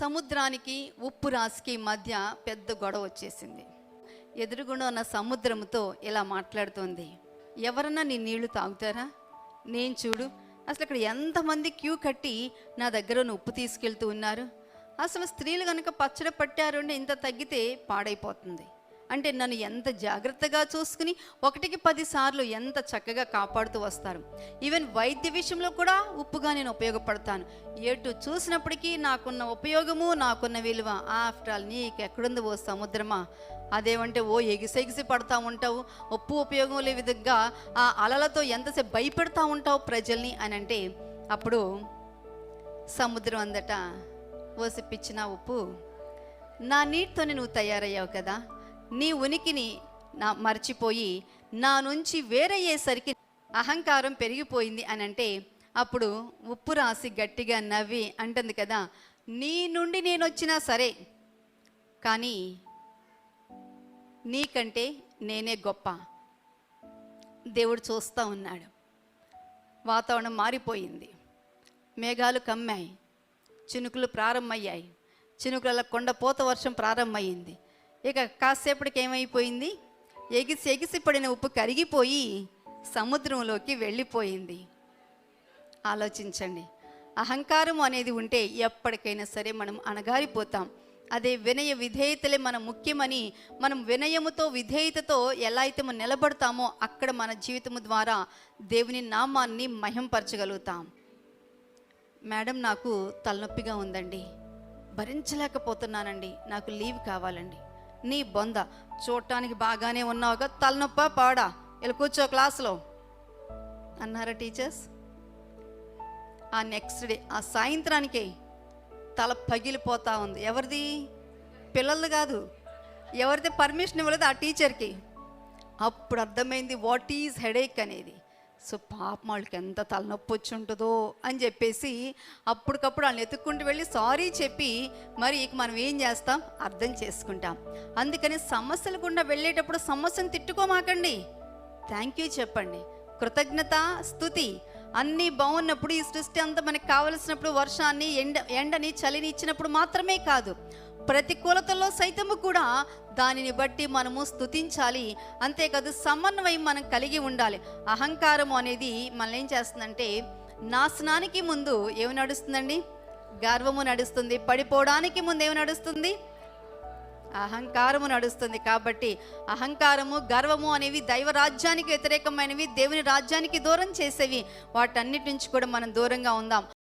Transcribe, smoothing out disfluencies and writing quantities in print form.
సముద్రానికి ఉప్పు రాశికి మధ్య పెద్ద గొడవ వచ్చేసింది. ఎదురుగుండా ఉన్న సముద్రంతో ఇలా మాట్లాడుతోంది, ఎవరన్నా నీ నీళ్లు తాగుతారా? నేను చూడు, అసలు ఇక్కడ ఎంతమంది క్యూ కట్టి నా దగ్గర ఉన్న ఉప్పు తీసుకెళ్తూ ఉన్నారు. అసలు స్త్రీలు కనుక పచ్చడి పట్టారు అంటే ఇంత తగ్గితే పాడైపోతుంది. అంటే నన్ను ఎంత జాగ్రత్తగా చూసుకుని 1కి 10 సార్లు ఎంత చక్కగా కాపాడుతూ వస్తారు. ఈవెన్ వైద్య విషయంలో కూడా ఉప్పుగా నేను ఉపయోగపడతాను. ఎటు చూసినప్పటికీ నాకున్న ఉపయోగము, నాకున్న విలువ. ఆఫ్టర్ ఆల్ నీకు ఎక్కడుంది ఓ సముద్రమా? అదేమంటే ఓ ఎగిసెగిసి పడతా ఉంటావు, ఉప్పు ఉపయోగం లే విధంగా ఆ అలలతో ఎంతసేపు భయపెడతా ఉంటావు ప్రజల్ని అని అంటే, అప్పుడు సముద్రం అందట, ఓసి పిచ్చిన ఉప్పు, నా నీటితోనే నువ్వు తయారయ్యావు కదా, నీ ఉనికిని మర్చిపోయి నా నుంచి వేరయ్యేసరికి అహంకారం పెరిగిపోయింది అని అంటే, అప్పుడు ఉప్పు రాసి గట్టిగా నవ్వి అంటుంది కదా, నీ నుండి నేను వచ్చినా సరే కానీ నీకంటే నేనే గొప్ప. దేవుడు చూస్తూ ఉన్నాడు. వాతావరణం మారిపోయింది, మేఘాలు కమ్మాయి, చినుకులు ప్రారంభమయ్యాయి, చినుకుల కొండపోత వర్షం ప్రారంభమైంది. ఇక కాసేపటికి ఏమైపోయింది, ఎగిసి ఎగిసి పడిన ఉప్పు కరిగిపోయి సముద్రంలోకి వెళ్ళిపోయింది. ఆలోచించండి, అహంకారం అనేది ఉంటే ఎప్పటికైనా సరే మనం అణగారిపోతాం. అదే వినయ విధేయతలే మనం ముఖ్యమని, మనం వినయముతో విధేయతతో ఎలా అయితే మనం నిలబడతామో అక్కడ మన జీవితము ద్వారా దేవుని నామాన్ని మహింపరచగలుగుతాం. మేడం, నాకు తలనొప్పిగా ఉందండి, భరించలేకపోతున్నానండి, నాకు లీవ్ కావాలండి. నీ బొంద, చూడటానికి బాగానే ఉన్నావుగా, తలనొప్పా పాడా, ఇలా కూర్చో క్లాసులో అన్నారా టీచర్స్? ఆ నెక్స్ట్ డే, ఆ సాయంత్రానికే తల పగిలిపోతా ఉంది. ఎవరిది? పిల్లలది కాదు. ఎవరిది పర్మిషన్ ఇవ్వలేదు ఆ టీచర్కి. అప్పుడు అర్థమైంది వాట్ ఈజ్ హెడేక్ అనేది. సో పాపం వాళ్ళకి ఎంత తలనొప్పి వచ్చి ఉంటుందో అని చెప్పేసి అప్పటికప్పుడు వాళ్ళని ఎత్తుక్కుంటూ వెళ్ళి సారీ చెప్పి మరి ఇక మనం ఏం చేస్తాం, అర్థం చేసుకుంటాం. అందుకని సమస్యలు గుండా వెళ్ళేటప్పుడు సమస్యను తిట్టుకోమాకండి, థ్యాంక్ యూ చెప్పండి. కృతజ్ఞత, స్తుతి అన్నీ బాగున్నప్పుడు, ఈ సృష్టి అంతా మనకు కావలసినప్పుడు, వర్షాన్ని, ఎండని, చలిని ఇచ్చినప్పుడు మాత్రమే కాదు, ప్రతికూలతల్లో సైతము కూడా దానిని బట్టి మనము స్తుతించాలి. అంతేకాదు సమన్వయం మనం కలిగి ఉండాలి. అహంకారము అనేది మనల్ని ఏం చేస్తుందంటే, నాశనానికి ముందు ఏమి నడుస్తుందండి? గర్వము నడుస్తుంది. పడిపోవడానికి ముందు ఏమి నడుస్తుంది? అహంకారము నడుస్తుంది. కాబట్టి అహంకారము, గర్వము అనేవి దైవ రాజ్యానికి వ్యతిరేకమైనవి, దేవుని రాజ్యానికి దూరం చేసేవి. వాటన్నిటి నుంచి కూడా మనం దూరంగా ఉందాం.